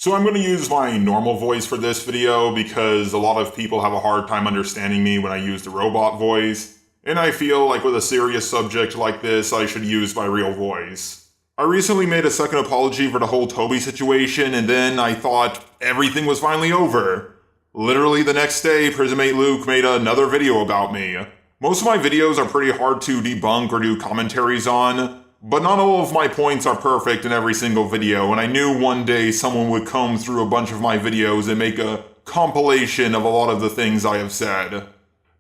So I'm going to use my normal voice for this video because a lot of people have a hard time understanding me when I use the robot voice, and I feel like with a serious subject like this, I should use my real voice. I recently made a second apology for the whole Toby situation, and then I thought everything was finally over. Literally the next day, Prismate Luke made another video about me. Most of my videos are pretty hard to debunk or do commentaries on, but not all of my points are perfect in every single video, and I knew one day someone would comb through a bunch of my videos and make a compilation of a lot of the things I have said.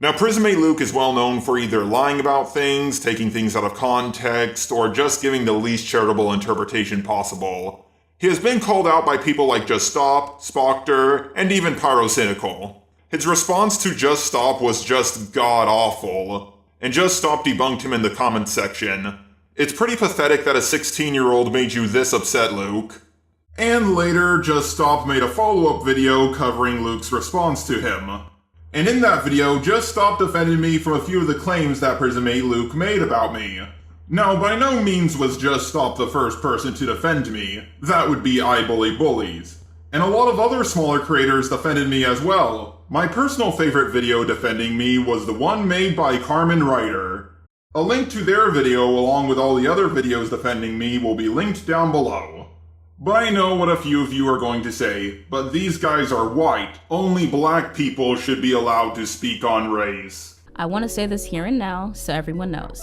Now, Prismate Luke is well known for either lying about things, taking things out of context, or just giving the least charitable interpretation possible. He has been called out by people like Just Stop, Spocter, and even Pyrocynical. His response to Just Stop was just god-awful, and Just Stop debunked him in the comments section. It's pretty pathetic that a 16-year-old made you this upset, Luke. And later, Just Stop made a follow-up video covering Luke's response to him. And in that video, Just Stop defended me from a few of the claims that Prismate Luke made about me. Now, by no means was Just Stop the first person to defend me. That would be iBullyBullies. And a lot of other smaller creators defended me as well. My personal favorite video defending me was the one made by Carmen Ryder. A link to their video along with all the other videos defending me will be linked down below. But I know what a few of you are going to say, but these guys are white. Only black people should be allowed to speak on race. I want to say this here and now so everyone knows.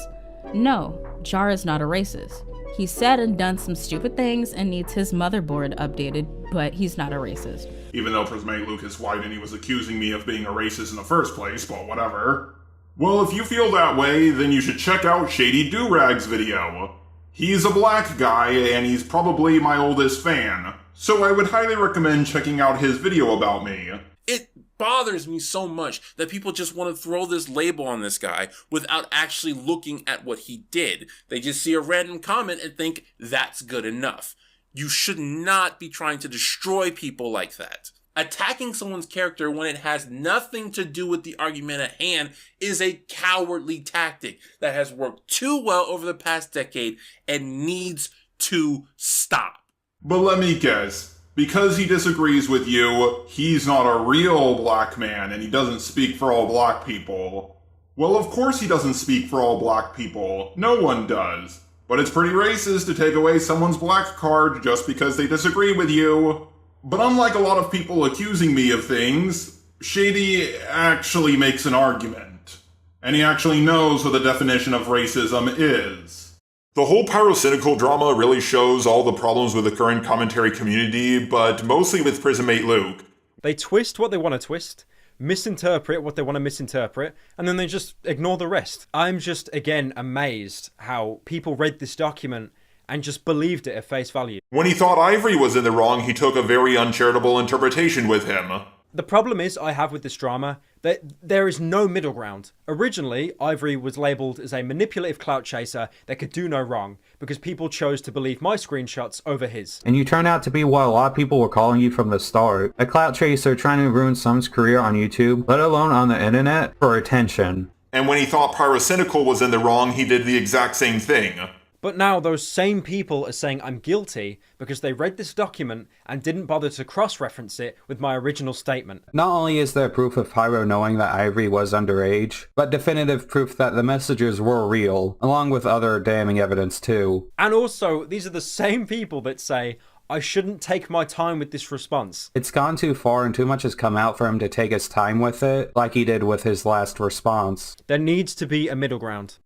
No, Jar is not a racist. He's said and done some stupid things and needs his motherboard updated, but he's not a racist. Even though Prismate Luke is white and he was accusing me of being a racist in the first place, but whatever. Well, if you feel that way, then you should check out Shady Durag's video. He's a black guy, and he's probably my oldest fan, so I would highly recommend checking out his video about me. It bothers me so much that people just want to throw this label on this guy without actually looking at what he did. They just see a random comment and think that's good enough. You should not be trying to destroy people like that. Attacking someone's character when it has nothing to do with the argument at hand is a cowardly tactic that has worked too well over the past decade and needs to stop. But let me guess, because he disagrees with you, he's not a real black man and he doesn't speak for all black people. Well, of course he doesn't speak for all black people. No one does. But it's pretty racist to take away someone's black card just because they disagree with you. But unlike a lot of people accusing me of things, Shady actually makes an argument. And he actually knows what the definition of racism is. The whole Pyrocynical drama really shows all the problems with the current commentary community, but mostly with Prismate Luke. They twist what they want to twist, misinterpret what they want to misinterpret, and then they just ignore the rest. I'm just, again, amazed how people read this document and just believed it at face value. When he thought Ivory was in the wrong, he took a very uncharitable interpretation with him. The problem I have with this drama, that there is no middle ground. Originally, Ivory was labelled as a manipulative clout chaser that could do no wrong, because people chose to believe my screenshots over his. And you turned out to be what a lot of people were calling you from the start. A clout chaser trying to ruin someone's career on YouTube, let alone on the internet, for attention. And when he thought Pyrocynical was in the wrong, he did the exact same thing. But now those same people are saying I'm guilty because they read this document and didn't bother to cross-reference it with my original statement. Not only is there proof of Pyro knowing that Ivory was underage, but definitive proof that the messages were real, along with other damning evidence too. And also, these are the same people that say I shouldn't take my time with this response. It's gone too far and too much has come out for him to take his time with it, like he did with his last response. There needs to be a middle ground.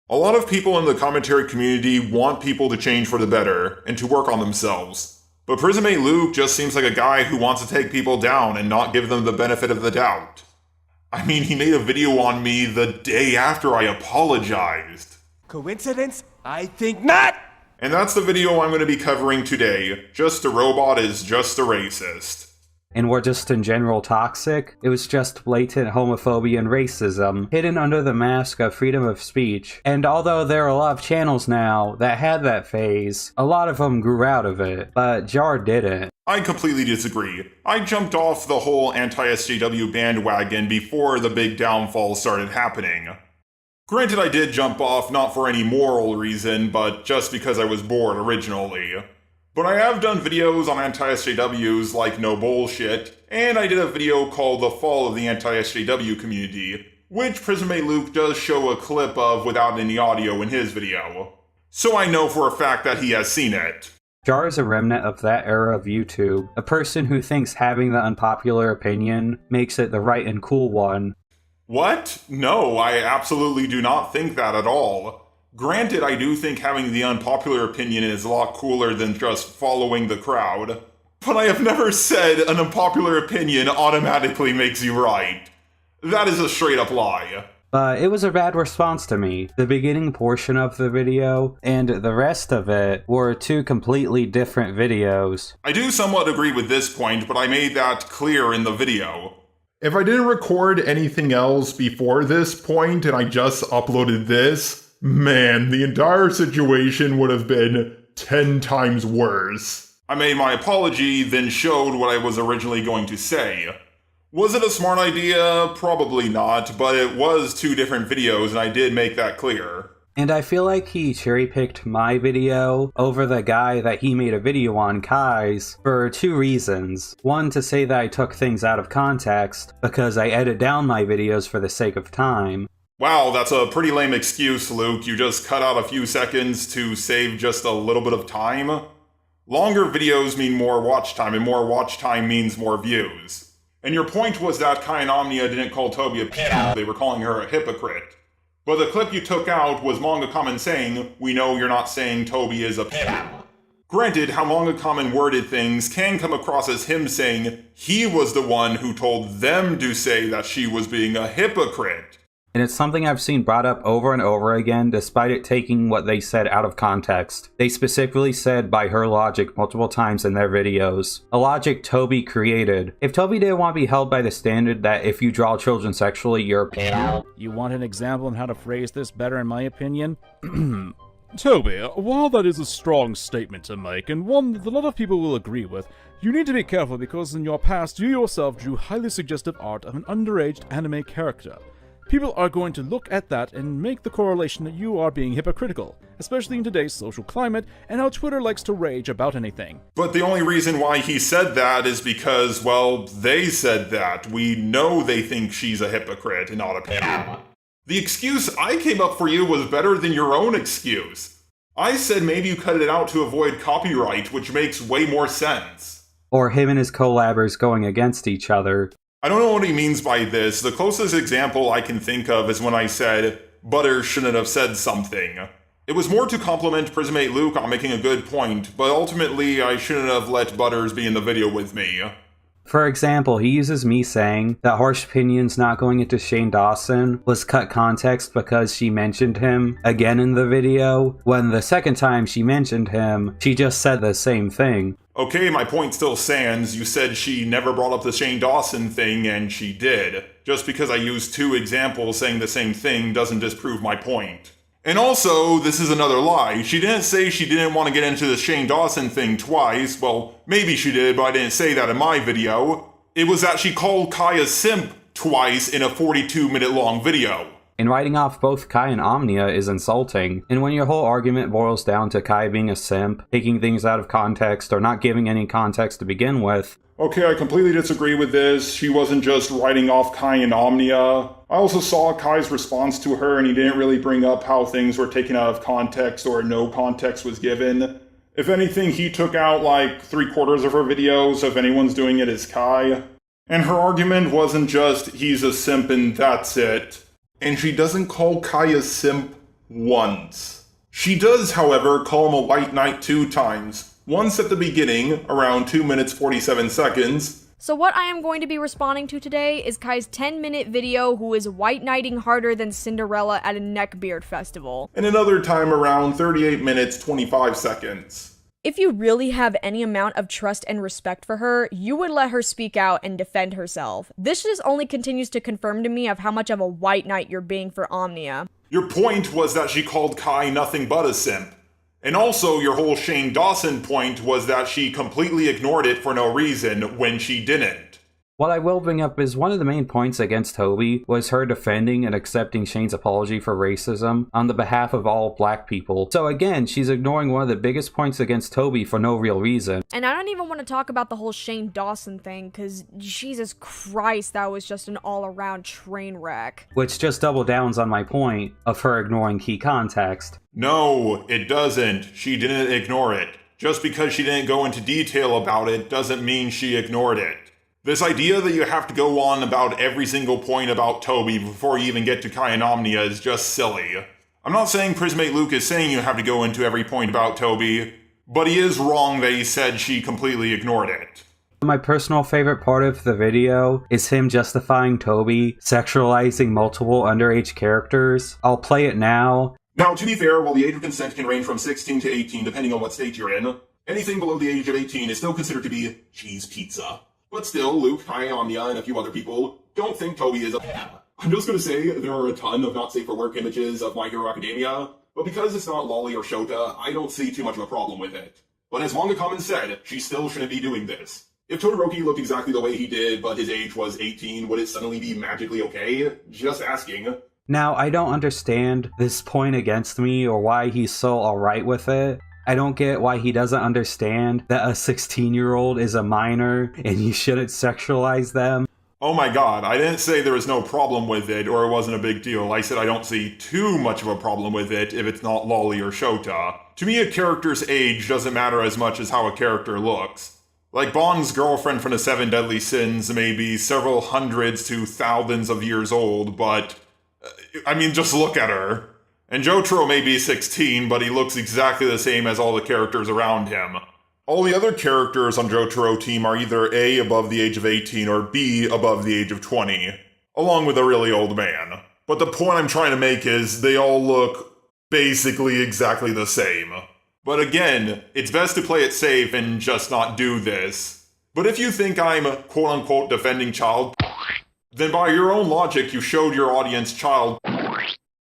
A lot of people in the commentary community want people to change for the better and to work on themselves. But Prismate Luke just seems like a guy who wants to take people down and not give them the benefit of the doubt. I mean, he made a video on me the day after I apologized. Coincidence? I think not! And that's the video I'm going to be covering today. Just a robot is just a racist. And we're just in general toxic. It was just blatant homophobia and racism, hidden under the mask of freedom of speech. And although there are a lot of channels now that had that phase, a lot of them grew out of it, but Jar didn't. I completely disagree. I jumped off the whole anti-SJW bandwagon before the big downfall started happening. Granted, I did jump off not for any moral reason, but just because I was bored originally. But I have done videos on anti-SJWs like No Bullshit, and I did a video called The Fall of the Anti-SJW Community, which Prismate Luke does show a clip of without any audio in his video. So I know for a fact that he has seen it. Jar is a remnant of that era of YouTube, a person who thinks having the unpopular opinion makes it the right and cool one. What? No, I absolutely do not think that at all. Granted, I do think having the unpopular opinion is a lot cooler than just following the crowd. But I have never said an unpopular opinion automatically makes you right. That is a straight up lie. But it was a bad response to me. The beginning portion of the video and the rest of it were two completely different videos. I do somewhat agree with this point, but I made that clear in the video. If I didn't record anything else before this point and I just uploaded this, man, the entire situation would have been 10 times worse. I made my apology, then showed what I was originally going to say. Was it a smart idea? Probably not, but it was two different videos and I did make that clear. And I feel like he cherry-picked my video over the guy that he made a video on, Kai's, for two reasons. One, to say that I took things out of context, because I edit down my videos for the sake of time. Wow, that's a pretty lame excuse, Luke. You just cut out a few seconds to save just a little bit of time? Longer videos mean more watch time, and more watch time means more views. And your point was that Kai and Omnia didn't call Toby a pedo, they were calling her a hypocrite. But the clip you took out was Manga Common saying, "We know you're not saying Toby is a pedo." Granted, how Manga Common worded things can come across as him saying he was the one who told them to say that she was being a hypocrite. And it's something I've seen brought up over and over again, despite it taking what they said out of context. They specifically said by her logic multiple times in their videos. A logic Toby created. If Toby didn't want to be held by the standard that if you draw children sexually, you're a pedo. You want an example on how to phrase this better, in my opinion? Toby, while that is a strong statement to make, and one that a lot of people will agree with, you need to be careful because in your past you yourself drew highly suggestive art of an underage anime character. People are going to look at that and make the correlation that you are being hypocritical, especially in today's social climate and how Twitter likes to rage about anything. But the only reason why he said that is because, well, they said that. We know they think she's a hypocrite and not a pedo. The excuse I came up for you was better than your own excuse. I said maybe you cut it out to avoid copyright, which makes way more sense. Or him and his collabers going against each other. I don't know what he means by this. The closest example I can think of is when I said, Butter shouldn't have said something. It was more to compliment Prismate Luke on making a good point, but ultimately I shouldn't have let Butters be in the video with me. For example, he uses me saying that Harsh Opinions not going into Shane Dawson was cut context because she mentioned him again in the video, when the second time she mentioned him, she just said the same thing. Okay, my point still stands. You said she never brought up the Shane Dawson thing, and she did. Just because I used two examples saying the same thing doesn't disprove my point. And also, this is another lie. She didn't say she didn't want to get into the Shane Dawson thing twice. Well, maybe she did, but I didn't say that in my video. It was that she called Kai a simp twice in a 42-minute long video. And writing off both Kai and Omnia is insulting. And when your whole argument boils down to Kai being a simp, taking things out of context, or not giving any context to begin with... Okay, I completely disagree with this. She wasn't just writing off Kai and Omnia. I also saw Kai's response to her, and he didn't really bring up how things were taken out of context or no context was given. If anything, he took out like 3/4 of her videos, so if anyone's doing it, it's Kai. And her argument wasn't just, he's a simp and that's it. And she doesn't call Kai a simp once. She does, however, call him a white knight 2 times. Once at the beginning, around 2 minutes 47 seconds. So what I am going to be responding to today is Kai's 10-minute video who is white knighting harder than Cinderella at a neckbeard festival. And another time around 38 minutes 25 seconds. If you really have any amount of trust and respect for her, you would let her speak out and defend herself. This just only continues to confirm to me of how much of a white knight you're being for Omnia. Your point was that she called Kai nothing but a simp. And also, your whole Shane Dawson point was that she completely ignored it for no reason when she didn't. What I will bring up is one of the main points against Toby was her defending and accepting Shane's apology for racism on the behalf of all black people. So again, she's ignoring one of the biggest points against Toby for no real reason. And I don't even want to talk about the whole Shane Dawson thing, because Jesus Christ, that was just an all-around train wreck. Which just double downs on my point of her ignoring key context. No, it doesn't. She didn't ignore it. Just because she didn't go into detail about it doesn't mean she ignored it. This idea that you have to go on about every single point about Toby before you even get to Kai and Omnia is just silly. I'm not saying Prismate Luke is saying you have to go into every point about Toby, but he is wrong that he said she completely ignored it. My personal favorite part of the video is him justifying Toby sexualizing multiple underage characters. I'll play it now. Now, to be fair, while the age of consent can range from 16 to 18 depending on what state you're in, anything below the age of 18 is still considered to be cheese pizza. But still, Luke, Kai, Omnia, and a few other people don't think Toby is a ham. I'm just gonna say there are a ton of not safe for work images of My Hero Academia, but because it's not Lolly or Shota, I don't see too much of a problem with it. But as Manga Common said, she still shouldn't be doing this. If Todoroki looked exactly the way he did, but his age was 18, would it suddenly be magically okay? Just asking. Now, I don't understand this point against me or why he's so alright with it. I don't get why he doesn't understand that a 16-year-old is a minor and you shouldn't sexualize them. Oh my god, I didn't say there was no problem with it or it wasn't a big deal. I said I don't see too much of a problem with it if it's not Lolly or Shota. To me, a character's age doesn't matter as much as how a character looks. Like, Bond's girlfriend from the Seven Deadly Sins may be several hundreds to thousands of years old, but I mean, just look at her. And Jotaro may be 16, but he looks exactly the same as all the characters around him. All the other characters on Jotaro team are either A, above the age of 18, or B, above the age of 20. Along with a really old man. But the point I'm trying to make is, they all look basically exactly the same. But again, it's best to play it safe and just not do this. But if you think I'm quote-unquote defending child, then by your own logic you showed your audience child.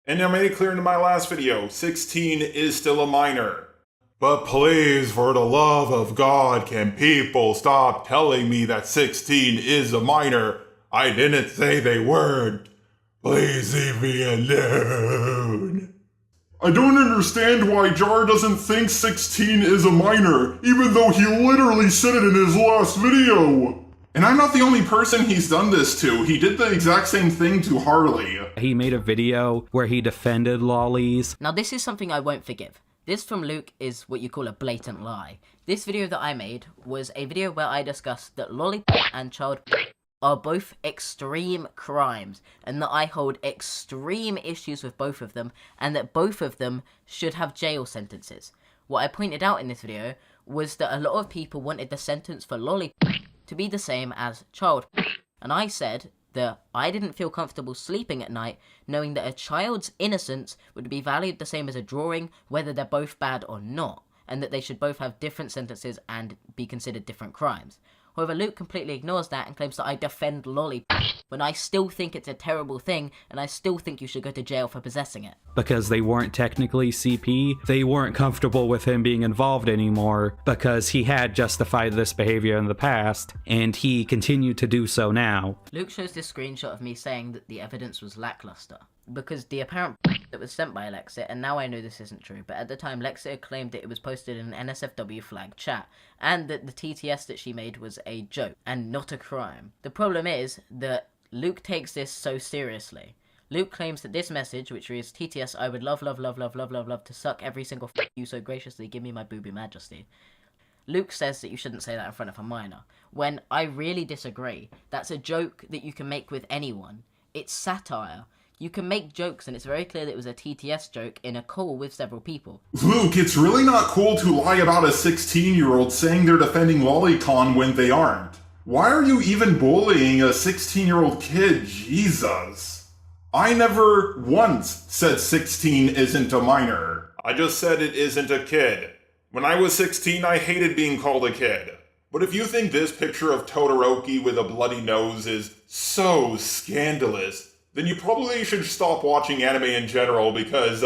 And I made it clear in my last video, 16 is still a minor. But please, for the love of God, can people stop telling me that 16 is a minor? I didn't say they weren't. Please leave me alone. I don't understand why Jar doesn't think 16 is a minor, even though he literally said it in his last video. And I'm not the only person he's done this to. He did the exact same thing to Harley. He made a video where he defended lollies. Now this is something I won't forgive. This from Luke is what you call a blatant lie. This video that I made was a video where I discussed that lolly and child are both extreme crimes, and that I hold extreme issues with both of them, and that both of them should have jail sentences. What I pointed out in this video was that a lot of people wanted the sentence for lolly to be the same as child, and I said that I didn't feel comfortable sleeping at night knowing that a child's innocence would be valued the same as a drawing, whether they're both bad or not, and that they should both have different sentences and be considered different crimes. However, Luke completely ignores that and claims that I defend lolly, when I still think it's a terrible thing, and I still think you should go to jail for possessing it. Because they weren't technically CP, they weren't comfortable with him being involved anymore, because he had justified this behavior in the past, and he continued to do so now. Luke shows this screenshot of me saying that the evidence was lackluster, because the apparent that was sent by Lexit, and now I know this isn't true, but at the time Lexit claimed that it was posted in an NSFW flag chat, and that the TTS that she made was a joke, and not a crime. The problem is that Luke takes this so seriously. Luke claims that this message, which reads, TTS, I would love to suck every single you so graciously give me my booby majesty. Luke says that you shouldn't say that in front of a minor, when I really disagree. That's a joke that you can make with anyone. It's satire. You can make jokes, and it's very clear that it was a TTS joke in a call with several people. Luke, it's really not cool to lie about a 16-year-old saying they're defending Lolicon when they aren't. Why are you even bullying a 16-year-old kid? Jesus. I never once said 16 isn't a minor. I just said it isn't a kid. When I was 16, I hated being called a kid. But if you think this picture of Todoroki with a bloody nose is so scandalous, then you probably should stop watching anime in general because,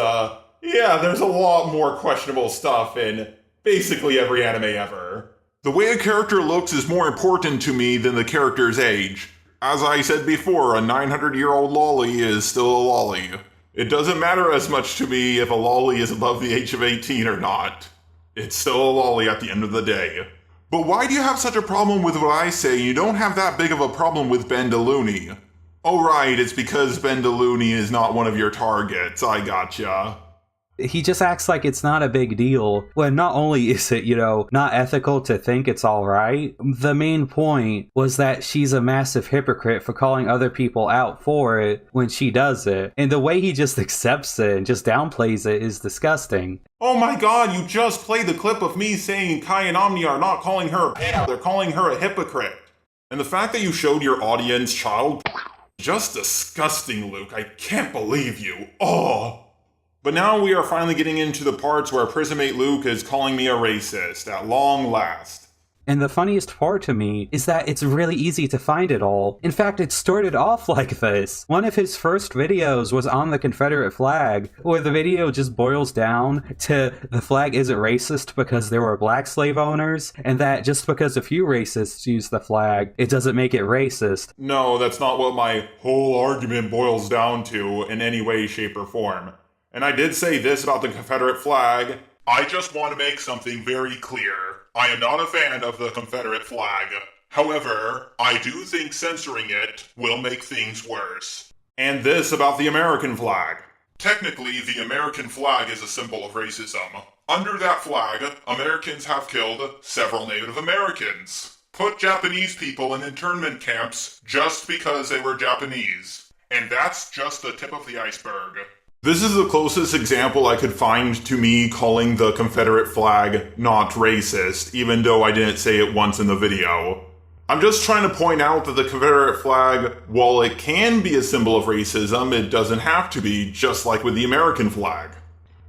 yeah, there's a lot more questionable stuff in basically every anime ever. The way a character looks is more important to me than the character's age. As I said before, a 900-year-old lolly is still a lolly. It doesn't matter as much to me if a lolly is above the age of 18 or not. It's still a lolly at the end of the day. But why do you have such a problem with what I say and you don't have that big of a problem with Bendaluni? Oh right, it's because Bendaluni is not one of your targets, I gotcha. He just acts like it's not a big deal, when not only is it, not ethical to think it's alright, the main point was that she's a massive hypocrite for calling other people out for it when she does it. And the way he just accepts it and just downplays it is disgusting. Oh my god, you just played the clip of me saying Kai and Omni are not calling her a pale, they're calling her a hypocrite. And the fact that you showed your audience child... just disgusting, Luke. I can't believe you. Oh. But now we are finally getting into the parts where Prismate Luke is calling me a racist, at long last. And the funniest part to me is that it's really easy to find it all. In fact, it started off like this. One of his first videos was on the Confederate flag, where the video just boils down to the flag isn't racist because there were black slave owners, and that just because a few racists use the flag, it doesn't make it racist. No, that's not what my whole argument boils down to in any way, shape, or form. And I did say this about the Confederate flag. I just want to make something very clear. I am not a fan of the Confederate flag. However, I do think censoring it will make things worse. And this about the American flag. Technically, the American flag is a symbol of racism. Under that flag, Americans have killed several Native Americans. Put Japanese people in internment camps just because they were Japanese. And that's just the tip of the iceberg. This is the closest example I could find to me calling the Confederate flag not racist, even though I didn't say it once in the video. I'm just trying to point out that the Confederate flag, while it can be a symbol of racism, it doesn't have to be, just like with the American flag.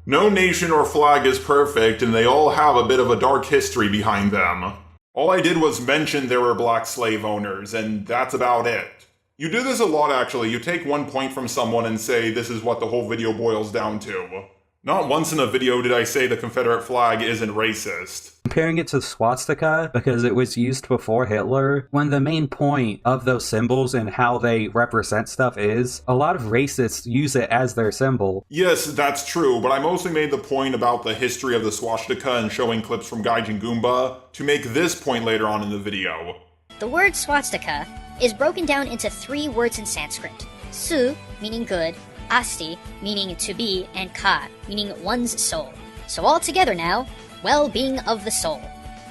No nation or flag is perfect, and they all have a bit of a dark history behind them. All I did was mention there were black slave owners, and that's about it. You do this a lot, actually. You take one point from someone and say this is what the whole video boils down to. Not once in a video did I say the Confederate flag isn't racist. Comparing it to swastika, because it was used before Hitler, when the main point of those symbols and how they represent stuff is, a lot of racists use it as their symbol. Yes, that's true, but I mostly made the point about the history of the swastika and showing clips from Gaijin Goomba to make this point later on in the video. The word swastika is broken down into 3 words in Sanskrit. Su, meaning good, asti, meaning to be, and ka, meaning one's soul. So all together now, well-being of the soul.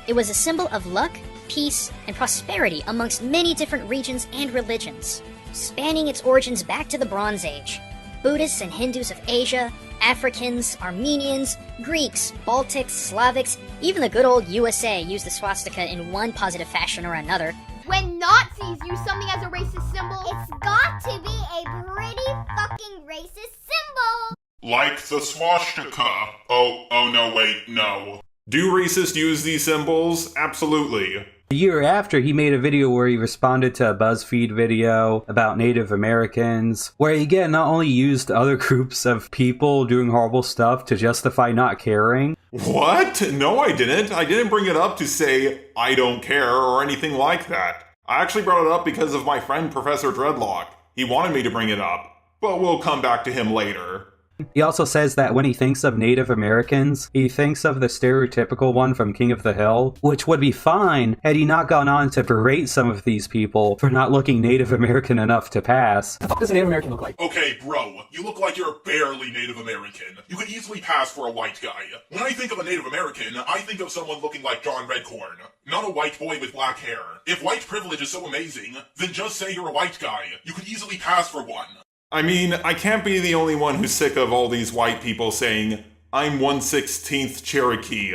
It was a symbol of luck, peace, and prosperity amongst many different regions and religions, spanning its origins back to the Bronze Age. Buddhists and Hindus of Asia, Africans, Armenians, Greeks, Baltics, Slavics, even the good old USA used the swastika in one positive fashion or another. When Nazis use something as a racist symbol, it's got to be a pretty fucking racist symbol! Like the swastika. Oh no, wait, no. Do racists use these symbols? Absolutely. A year after, he made a video where he responded to a BuzzFeed video about Native Americans, where he again not only used other groups of people doing horrible stuff to justify not caring. What? No, I didn't. I didn't bring it up to say I don't care or anything like that. I actually brought it up because of my friend Professor Dreadlock. He wanted me to bring it up, but we'll come back to him later. He also says that when he thinks of Native Americans, he thinks of the stereotypical one from King of the Hill, which would be fine had he not gone on to berate some of these people for not looking Native American enough to pass. What the fuck does a Native American look like? Okay, bro, you look like you're barely Native American. You could easily pass for a white guy. When I think of a Native American, I think of someone looking like John Redcorn, not a white boy with black hair. If white privilege is so amazing, then just say you're a white guy. You could easily pass for one. I mean, I can't be the only one who's sick of all these white people saying, I'm 1/16th Cherokee.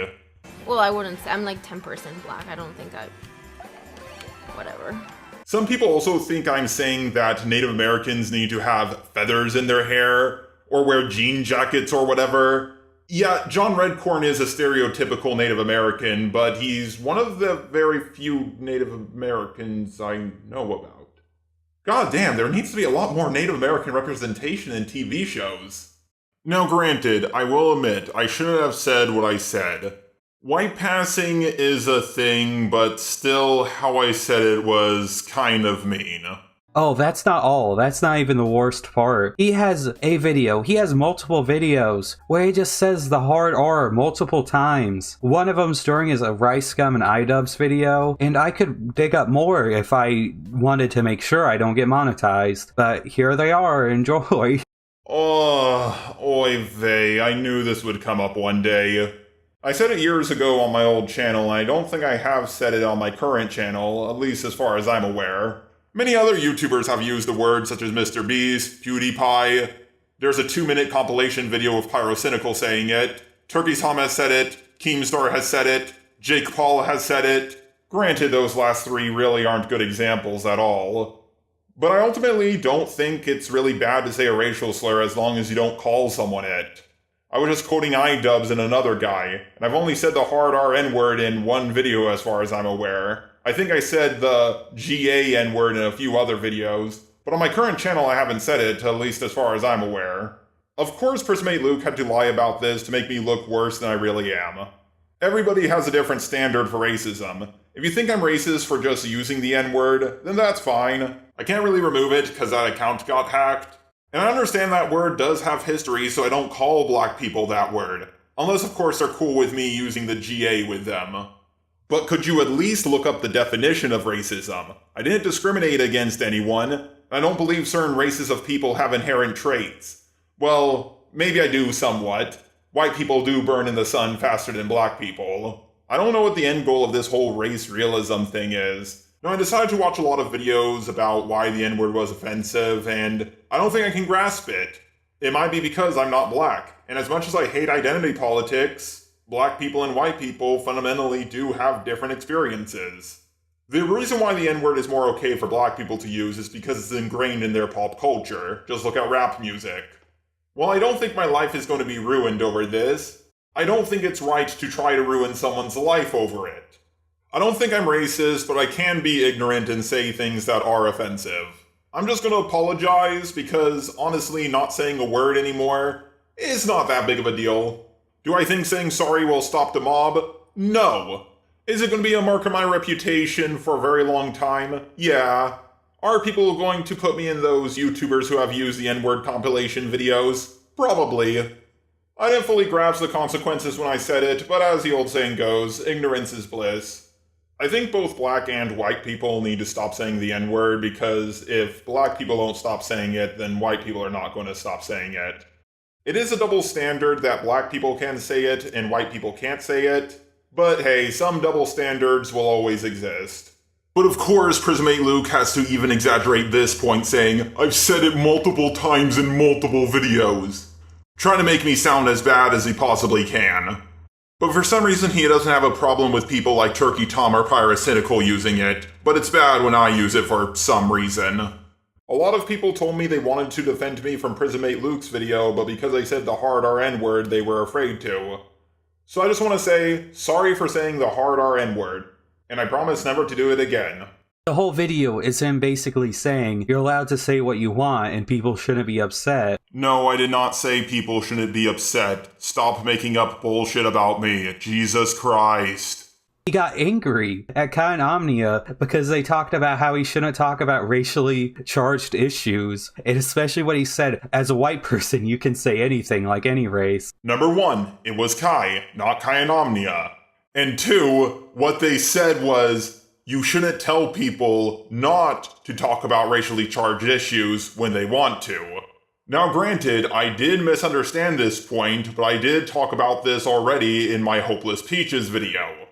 Well, I wouldn't say, I'm like 10% black, I don't think whatever. Some people also think I'm saying that Native Americans need to have feathers in their hair, or wear jean jackets or whatever. Yeah, John Redcorn is a stereotypical Native American, but he's one of the very few Native Americans I know about. God damn, there needs to be a lot more Native American representation in TV shows. Now granted, I will admit, I shouldn't have said what I said. White passing is a thing, but still, how I said it was kind of mean. Oh, that's not all. That's not even the worst part. He has multiple videos where he just says the hard R multiple times. One of them's during his Rice Scum and iDubbbz video, and I could dig up more if I wanted to make sure I don't get monetized. But here they are, enjoy. Oh, oy vey, I knew this would come up one day. I said it years ago on my old channel, and I don't think I have said it on my current channel, at least as far as I'm aware. Many other YouTubers have used the word, such as Mr. Beast, PewDiePie. There's a 2-minute compilation video of Pyrocynical saying it. Turkey Tom has said it. Keemstar has said it. Jake Paul has said it. Granted, those last 3 really aren't good examples at all. But I ultimately don't think it's really bad to say a racial slur as long as you don't call someone it. I was just quoting iDubbbz and another guy, and I've only said the hard R N-word in one video as far as I'm aware. I think I said the GA N-word in a few other videos, but on my current channel I haven't said it, at least as far as I'm aware. Of course Prismate Luke had to lie about this to make me look worse than I really am. Everybody has a different standard for racism. If you think I'm racist for just using the N-word, then that's fine. I can't really remove it because that account got hacked. And I understand that word does have history, so I don't call black people that word. Unless of course they're cool with me using the GA with them. But could you at least look up the definition of racism? I didn't discriminate against anyone. I don't believe certain races of people have inherent traits. Well, maybe I do somewhat. White people do burn in the sun faster than black people. I don't know what the end goal of this whole race realism thing is. Now, I decided to watch a lot of videos about why the N-word was offensive, and I don't think I can grasp it. It might be because I'm not black, and as much as I hate identity politics, black people and white people fundamentally do have different experiences. The reason why the N-word is more okay for black people to use is because it's ingrained in their pop culture. Just look at rap music. While I don't think my life is going to be ruined over this, I don't think it's right to try to ruin someone's life over it. I don't think I'm racist, but I can be ignorant and say things that are offensive. I'm just gonna apologize because, honestly, not saying a word anymore is not that big of a deal. Do I think saying sorry will stop the mob? No. Is it gonna be a mark of my reputation for a very long time? Yeah. Are people going to put me in those YouTubers who have used the N-word compilation videos? Probably. I didn't fully grasp the consequences when I said it, but as the old saying goes, ignorance is bliss. I think both black and white people need to stop saying the N-word because if black people don't stop saying it, then white people are not going to stop saying it. It is a double standard that black people can say it and white people can't say it, but hey, some double standards will always exist. But of course, Prismate Luke has to even exaggerate this point, saying, I've said it multiple times in multiple videos, trying to make me sound as bad as he possibly can. But for some reason he doesn't have a problem with people like Turkey Tom or Pyrocynical using it, but it's bad when I use it for some reason. A lot of people told me they wanted to defend me from Prismate Luke's video, but because I said the hard RN word, they were afraid to. So I just want to say, sorry for saying the hard RN word, and I promise never to do it again. The whole video is him basically saying, you're allowed to say what you want and people shouldn't be upset. No, I did not say people shouldn't be upset. Stop making up bullshit about me. Jesus Christ. He got angry at Kai and Omnia because they talked about how he shouldn't talk about racially charged issues. And especially what he said, as a white person, you can say anything like any race. Number 1, it was Kai, not Kai and Omnia. And 2, what they said was, you shouldn't tell people not to talk about racially charged issues when they want to. Now granted, I did misunderstand this point, but I did talk about this already in my Hopeless Peaches video.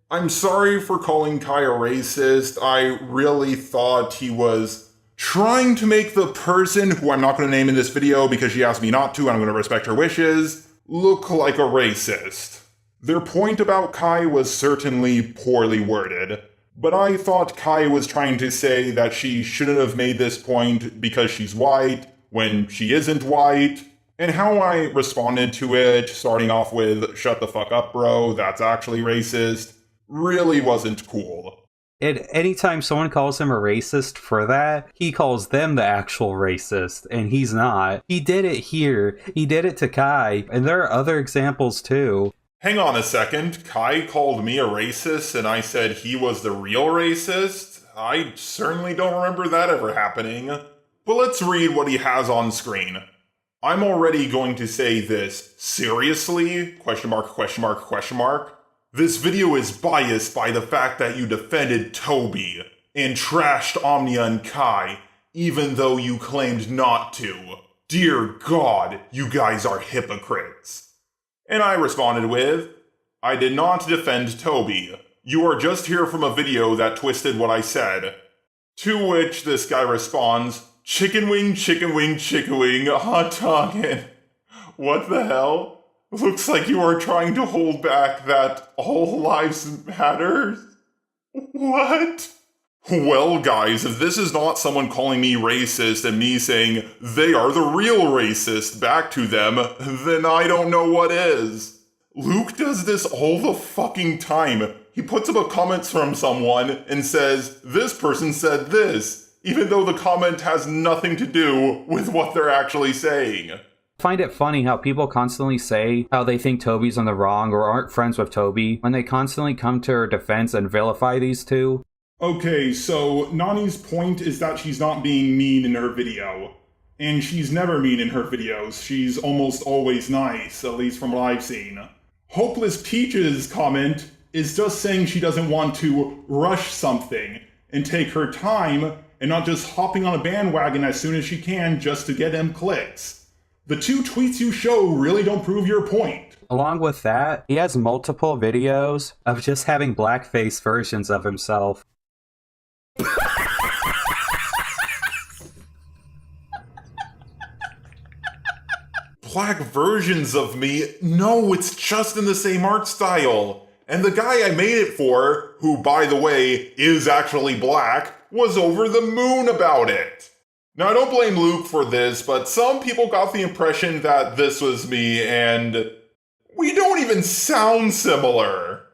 I'm sorry for calling Kai a racist. I really thought he was trying to make the person, who I'm not going to name in this video because she asked me not to and I'm going to respect her wishes, look like a racist. Their point about Kai was certainly poorly worded. But I thought Kai was trying to say that she shouldn't have made this point because she's white, when she isn't white. And how I responded to it, starting off with, shut the fuck up bro, that's actually racist, really wasn't cool. And anytime someone calls him a racist for that, he calls them the actual racist, and he's not. He did it here, he did it to Kai, and there are other examples too. Hang on a second, Kai called me a racist and I said he was the real racist? I certainly don't remember that ever happening. But let's read what he has on screen. I'm already going to say this. Seriously? Question mark, question mark, question mark. This video is biased by the fact that you defended Toby and trashed Omnia and Kai, even though you claimed not to. Dear God, you guys are hypocrites. And I responded with, I did not defend Toby. You are just here from a video that twisted what I said. To which this guy responds, chicken wing, hot doggin'. What the hell? Looks like you are trying to hold back that all lives matters? What? Well, guys, if this is not someone calling me racist and me saying they are the real racist back to them, then I don't know what is. Luke does this all the fucking time. He puts up a comment from someone and says, this person said this, even though the comment has nothing to do with what they're actually saying. I find it funny how people constantly say how they think Toby's in the wrong or aren't friends with Toby when they constantly come to her defense and vilify these two. Okay, so Nani's point is that she's not being mean in her video. And she's never mean in her videos. She's almost always nice, at least from what I've seen. Hopeless Peach's comment is just saying she doesn't want to rush something and take her time and not just hopping on a bandwagon as soon as she can just to get them clicks. The two tweets you show really don't prove your point. Along with that, he has multiple videos of just having blackface versions of himself. Black versions of me? No, it's just in the same art style. And the guy I made it for, who by the way is actually black, was over the moon about it. Now I don't blame Luke for this, but some people got the impression that this was me and we don't even sound similar.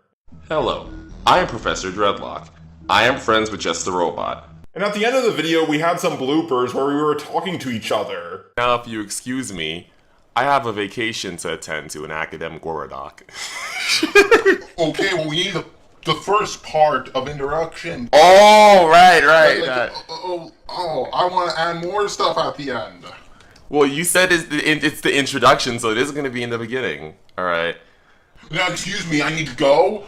Hello, I am Professor Dreadlock. I am friends with Just the Robot. And at the end of the video, we had some bloopers where we were talking to each other. Now, if you excuse me, I have a vacation to attend to an academic Gorodoc. Okay, well, we need the first part of introduction. Oh, right. I want to add more stuff at the end. Well, you said it's the introduction, so it is going to be in the beginning. All right. Now, excuse me, I need to go?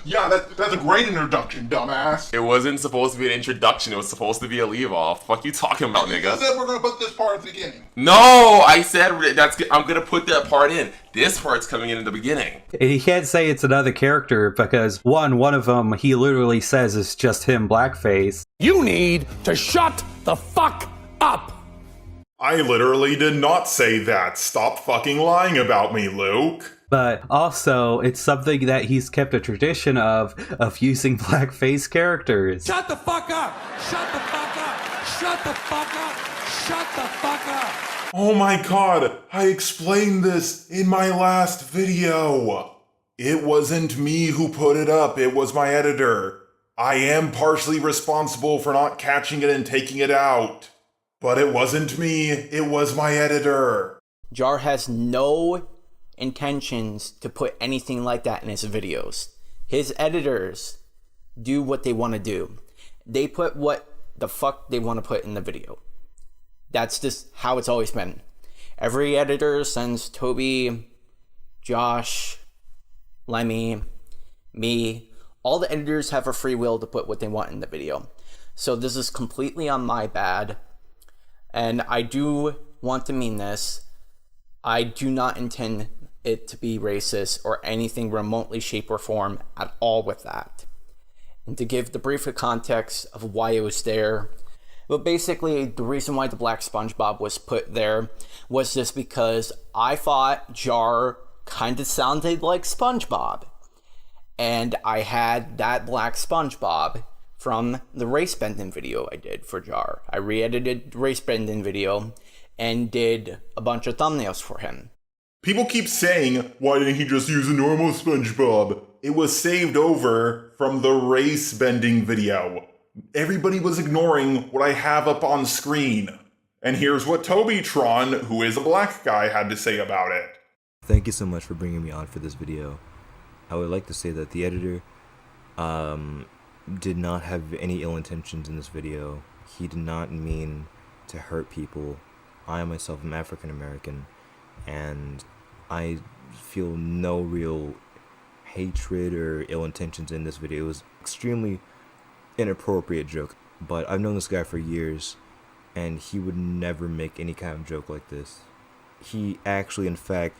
Yeah, that's a great introduction, dumbass. It wasn't supposed to be an introduction. It was supposed to be a leave-off. Fuck you talking about, nigga? You said we're gonna put this part at the beginning. No, I said I'm gonna put that part in. This part's coming in the beginning. He can't say it's another character because one of them he literally says is just him blackface. You need to shut the fuck up! I literally did not say that. Stop fucking lying about me, Luke. But also, it's something that he's kept a tradition of using blackface characters. Shut the fuck up! Shut the fuck up! Shut the fuck up! Shut the fuck up! Oh my god, I explained this in my last video. It wasn't me who put it up, it was my editor. I am partially responsible for not catching it and taking it out. But it wasn't me, it was my editor. Jar has no intentions to put anything like that in his videos. His editors do what they want to do. They put what the fuck they want to put in the video. That's just how it's always been. Every editor sends Toby, Josh, Lemmy, me. All the editors have a free will to put what they want in the video. So this is completely on my bad. And I do want to mean this. I do not intend it to be racist or anything remotely shape or form at all with that. And to give the brief context of why it was there, but basically the reason why the black SpongeBob was put there was just because I thought Jar kind of sounded like SpongeBob. And I had that black SpongeBob from the race bending video I did for Jar. I re-edited the race bending video and did a bunch of thumbnails for him. People keep saying, why didn't he just use a normal SpongeBob? It was saved over from the race bending video. Everybody was ignoring what I have up on screen. And here's what Toby Tron, who is a black guy, had to say about it. Thank you so much for bringing me on for this video. I would like to say that the editor did not have any ill intentions in this video. He did not mean to hurt people. I myself am African American, and I feel no real hatred or ill intentions in this video. It was extremely inappropriate joke, but I've known this guy for years, and he would never make any kind of joke like this. He actually, in fact,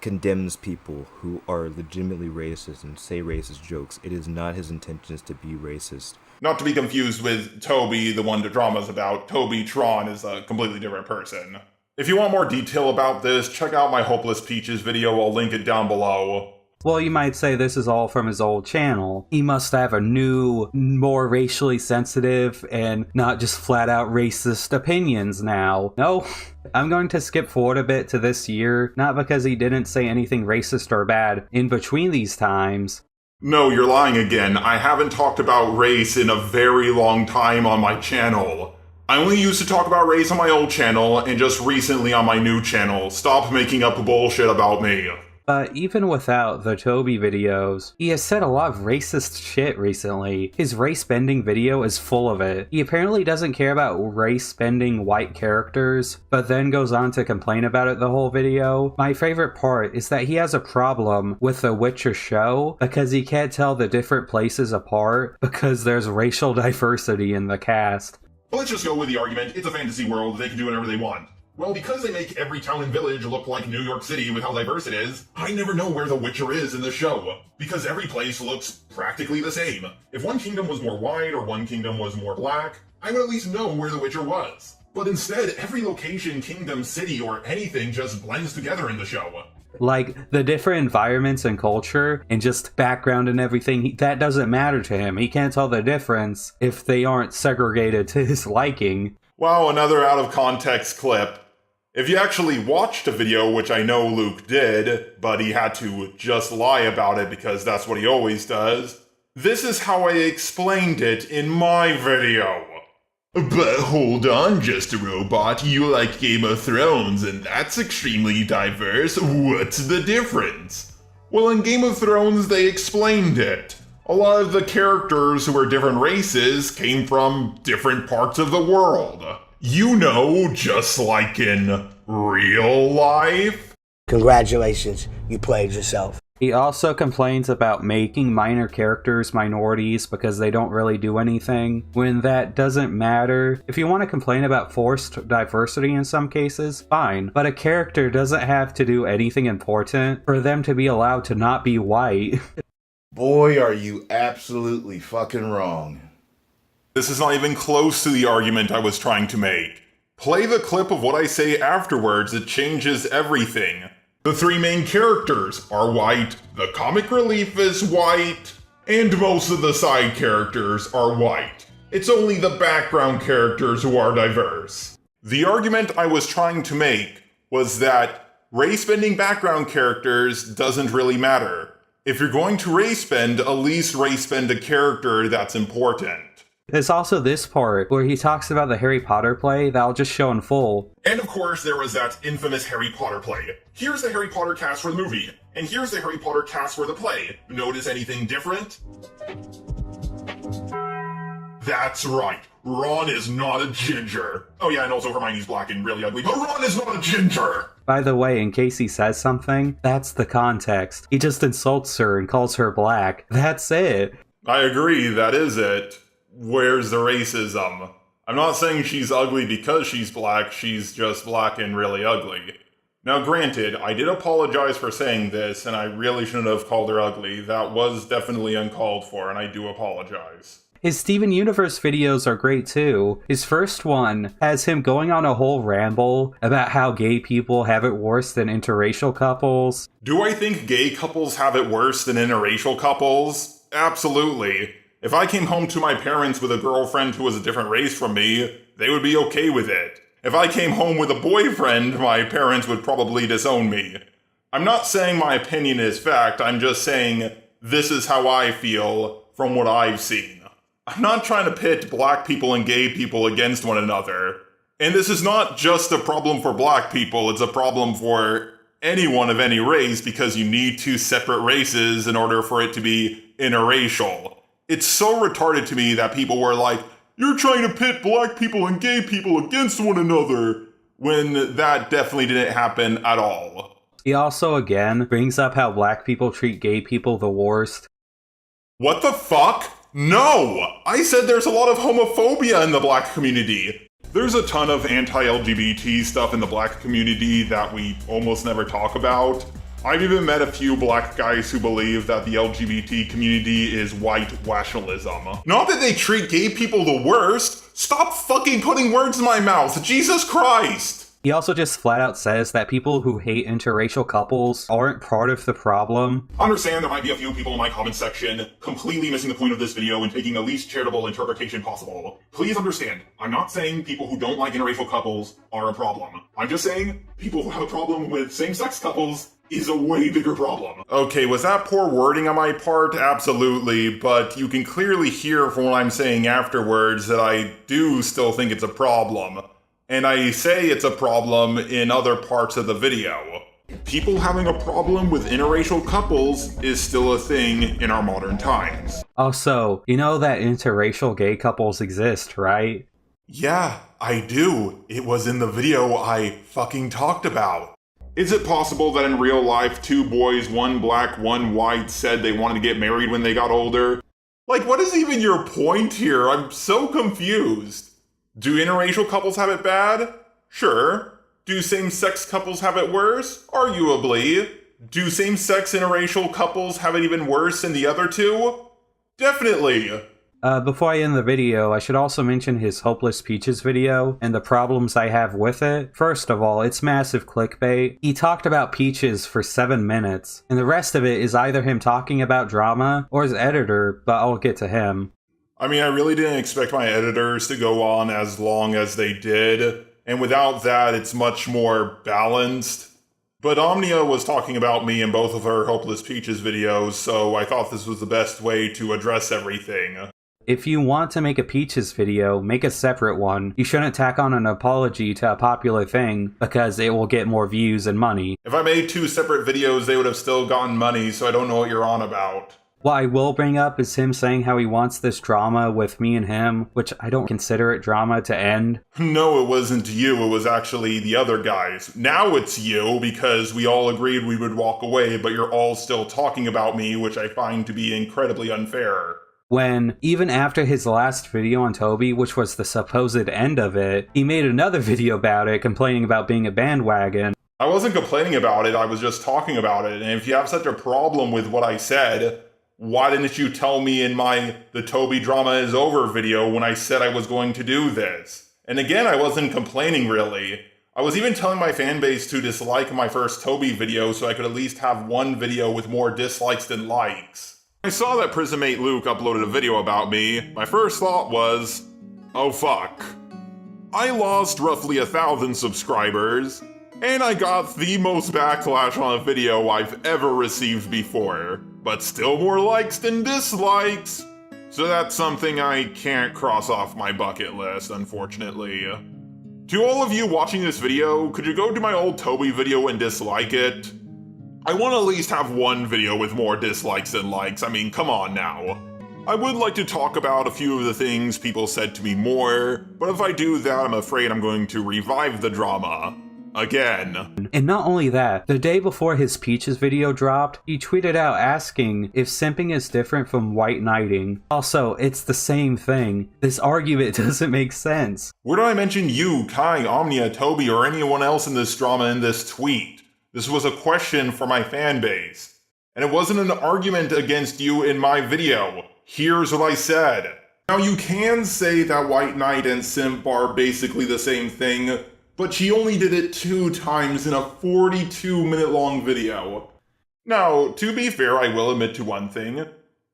condemns people who are legitimately racist and say racist jokes. It is not his intentions to be racist. Not to be confused with Toby, the one the drama's about. Toby Tron is a completely different person. If you want more detail about this, check out my Hopeless Peaches video, I'll link it down below. Well, you might say this is all from his old channel. He must have a new, more racially sensitive and not just flat out racist opinions now. No, I'm going to skip forward a bit to this year, not because he didn't say anything racist or bad in between these times. No, you're lying again. I haven't talked about race in a very long time on my channel. I only used to talk about race on my old channel and just recently on my new channel. Stop making up bullshit about me. But even without the Toby videos, he has said a lot of racist shit recently. His race-bending video is full of it. He apparently doesn't care about race-bending white characters, but then goes on to complain about it the whole video. My favorite part is that he has a problem with The Witcher show because he can't tell the different places apart because there's racial diversity in the cast. But let's just go with the argument, it's a fantasy world, they can do whatever they want. Well, because they make every town and village look like New York City with how diverse it is, I never know where the Witcher is in the show, because every place looks practically the same. If one kingdom was more white or one kingdom was more black, I would at least know where the Witcher was. But instead, every location, kingdom, city, or anything just blends together in the show. Like, the different environments and culture, and just background and everything, that doesn't matter to him. He can't tell the difference if they aren't segregated to his liking. Wow, another out-of-context clip. If you actually watched a video, which I know Luke did, but he had to just lie about it because that's what he always does, this is how I explained it in my video. But hold on, Just a Robot, you like Game of Thrones, and that's extremely diverse. What's the difference? Well, in Game of Thrones, they explained it. A lot of the characters who were different races came from different parts of the world. You know, just like in real life. Congratulations, you played yourself. He also complains about making minor characters minorities because they don't really do anything, when that doesn't matter. If you want to complain about forced diversity in some cases, fine, but a character doesn't have to do anything important for them to be allowed to not be white. Boy, are you absolutely fucking wrong. This is not even close to the argument I was trying to make. Play the clip of what I say afterwards, it changes everything. The three main characters are white, the comic relief is white, and most of the side characters are white. It's only the background characters who are diverse. The argument I was trying to make was that race-bending background characters doesn't really matter. If you're going to race-bend, at least race-bend a character that's important. There's also this part where he talks about the Harry Potter play that I'll just show in full. And of course, there was that infamous Harry Potter play. Here's the Harry Potter cast for the movie, and here's the Harry Potter cast for the play. Notice anything different? That's right, Ron is not a ginger. Oh yeah, and also Hermione's black and really ugly, but Ron is not a ginger! By the way, in case he says something, that's the context. He just insults her and calls her black. That's it. I agree, that is it. Where's the racism? I'm not saying she's ugly because she's black, she's just black and really ugly. Now granted, I did apologize for saying this, and I really shouldn't have called her ugly. That was definitely uncalled for, and I do apologize. His Steven Universe videos are great too. His first one has him going on a whole ramble about how gay people have it worse than interracial couples. Do I think gay couples have it worse than interracial couples? Absolutely. If I came home to my parents with a girlfriend who was a different race from me, they would be okay with it. If I came home with a boyfriend, my parents would probably disown me. I'm not saying my opinion is fact, I'm just saying this is how I feel from what I've seen. I'm not trying to pit black people and gay people against one another. And this is not just a problem for black people, it's a problem for anyone of any race because you need two separate races in order for it to be interracial. It's so retarded to me that people were like, you're trying to pit black people and gay people against one another, when that definitely didn't happen at all. He also, again, brings up how black people treat gay people the worst. What the fuck? No! I said there's a lot of homophobia in the black community. There's a ton of anti-LGBT stuff in the black community that we almost never talk about. I've even met a few black guys who believe that the LGBT community is white rationalism. Not that they treat gay people the worst. Stop fucking putting words in my mouth, Jesus Christ! He also just flat out says that people who hate interracial couples aren't part of the problem. I understand there might be a few people in my comment section completely missing the point of this video and taking the least charitable interpretation possible. Please understand, I'm not saying people who don't like interracial couples are a problem. I'm just saying people who have a problem with same-sex couples is a way bigger problem. Okay, was that poor wording on my part? Absolutely, but you can clearly hear from what I'm saying afterwards that I do still think it's a problem. And I say it's a problem in other parts of the video. People having a problem with interracial couples is still a thing in our modern times. Also, you know that interracial gay couples exist, right? Yeah, I do. It was in the video I fucking talked about. Is it possible that in real life, two boys, one black, one white, said they wanted to get married when they got older? Like, what is even your point here? I'm so confused. Do interracial couples have it bad? Sure. Do same-sex couples have it worse? Arguably. Do same-sex interracial couples have it even worse than the other two? Definitely. Before I end the video, I should also mention his Hopeless Peaches video and the problems I have with it. First of all, it's massive clickbait. He talked about Peaches for 7 minutes, and the rest of it is either him talking about drama or his editor, but I'll get to him. I mean, I really didn't expect my editors to go on as long as they did, and without that, it's much more balanced. But Omnia was talking about me in both of her Hopeless Peaches videos, so I thought this was the best way to address everything. If you want to make a Peaches video, make a separate one. You shouldn't tack on an apology to a popular thing, because it will get more views and money. If I made 2 separate videos, they would have still gotten money, so I don't know what you're on about. What I will bring up is him saying how he wants this drama with me and him, which I don't consider it drama, to end. No, it wasn't you, it was actually the other guys. Now it's you, because we all agreed we would walk away, but you're all still talking about me, which I find to be incredibly unfair. When, even after his last video on Toby, which was the supposed end of it, he made another video about it, complaining about being a bandwagon. I wasn't complaining about it, I was just talking about it, and if you have such a problem with what I said, why didn't you tell me in my The Toby Drama Is Over video when I said I was going to do this? And again, I wasn't complaining really. I was even telling my fanbase to dislike my first Toby video so I could at least have one video with more dislikes than likes. I saw that Prismate Luke uploaded a video about me. My first thought was, oh fuck. I lost roughly 1,000 subscribers, and I got the most backlash on a video I've ever received before. But still more likes than dislikes. So that's something I can't cross off my bucket list, unfortunately. To all of you watching this video, could you go to my old Toby video and dislike it? I want to at least have one video with more dislikes than likes, I mean, come on now. I would like to talk about a few of the things people said to me more, but if I do that, I'm afraid I'm going to revive the drama. Again. And not only that, the day before his Peaches video dropped, he tweeted out asking if simping is different from white knighting. Also, it's the same thing. This argument doesn't make sense. Where did I mention you, Kai, Omnia, Toby, or anyone else in this drama in this tweet? This was a question for my fan base. And it wasn't an argument against you in my video. Here's what I said. Now you can say that white knight and simp are basically the same thing, but she only did it 2 times in a 42-minute long video. Now, to be fair, I will admit to one thing.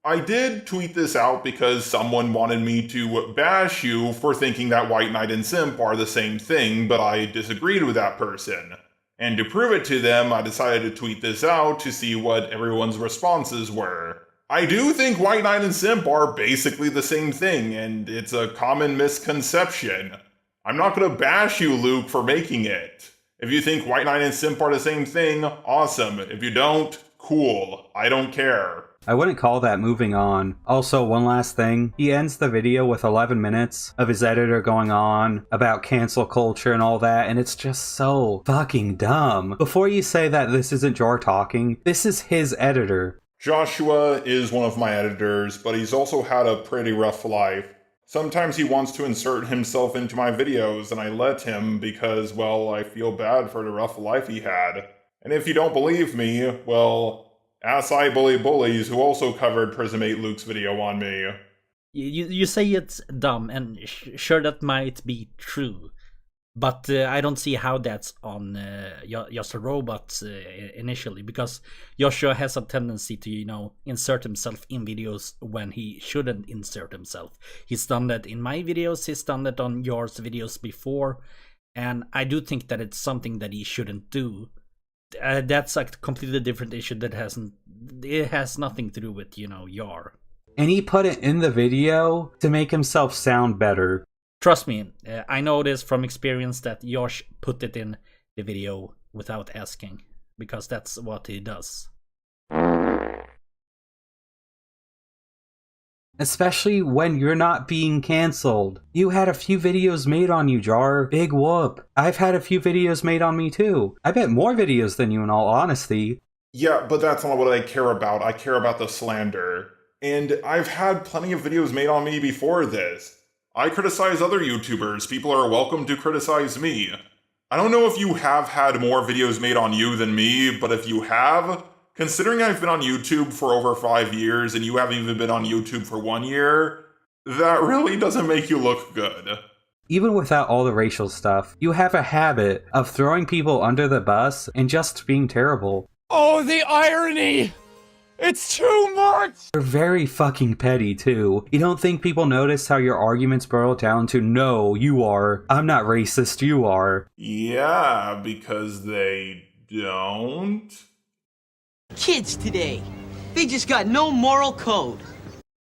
I did tweet this out because someone wanted me to bash you for thinking that white knight and simp are the same thing, but I disagreed with that person. And to prove it to them, I decided to tweet this out to see what everyone's responses were. I do think white knight and simp are basically the same thing, and it's a common misconception. I'm not gonna bash you, Luke, for making it. If you think White Knight and Simp are the same thing, awesome. If you don't, cool. I don't care. I wouldn't call that moving on. Also, one last thing. He ends the video with 11 minutes of his editor going on about cancel culture and all that, and it's just so fucking dumb. Before you say that this isn't Jar talking, this is his editor. Joshua is one of my editors, but he's also had a pretty rough life. Sometimes he wants to insert himself into my videos, and I let him because, well, I feel bad for the rough life he had. And if you don't believe me, well, ask I Bully Bullies, who also covered Prismate Luke's video on me. You say it's dumb, and sure that might be true. But I don't see how that's on just a robot initially, because Joshua has a tendency to, insert himself in videos when he shouldn't insert himself. He's done that in my videos, he's done that on yours videos before, and I do think that it's something that he shouldn't do. That's a completely different issue that has nothing to do with, Yar. And he put it in the video to make himself sound better. Trust me, I know this from experience that Josh put it in the video without asking, because that's what he does. Especially when you're not being cancelled. You had a few videos made on you, Jar. Big whoop. I've had a few videos made on me too. I bet more videos than you in all honesty. Yeah, but that's not what I care about. I care about the slander. And I've had plenty of videos made on me before this. I criticize other YouTubers. People are welcome to criticize me. I don't know if you have had more videos made on you than me, but if you have, considering I've been on YouTube for over 5 years and you haven't even been on YouTube for 1 year, that really doesn't make you look good. Even without all the racial stuff, you have a habit of throwing people under the bus and just being terrible. Oh, the irony! It's too much! You're very fucking petty, too. You don't think people notice how your arguments boil down to, no, you are. I'm not racist, you are. Yeah, because they don't. Kids today, they just got no moral code.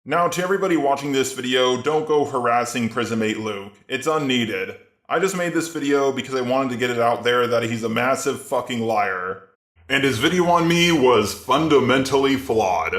Now, to everybody watching this video, don't go harassing Prismate Luke. It's unneeded. I just made this video because I wanted to get it out there that he's a massive fucking liar. And his video on me was fundamentally flawed.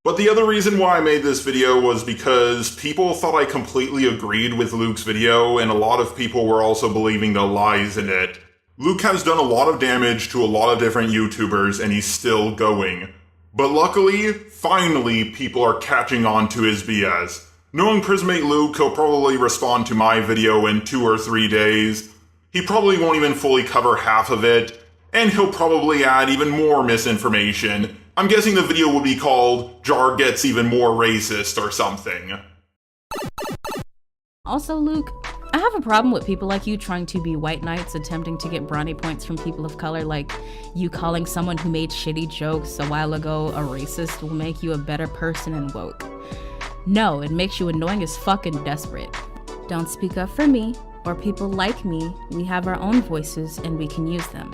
But the other reason why I made this video was because people thought I completely agreed with Luke's video, and a lot of people were also believing the lies in it. Luke has done a lot of damage to a lot of different YouTubers, and he's still going. But luckily, finally, people are catching on to his BS. Knowing Prismate Luke, he'll probably respond to my video in 2 or 3 days. He probably won't even fully cover half of it, and he'll probably add even more misinformation. I'm guessing the video will be called Jar Gets Even More Racist or something. Also, Luke, I have a problem with people like you trying to be white knights attempting to get brownie points from people of color, like you calling someone who made shitty jokes a while ago a racist will make you a better person and woke. No, it makes you annoying as fucking desperate. Don't speak up for me or people like me. We have our own voices and we can use them.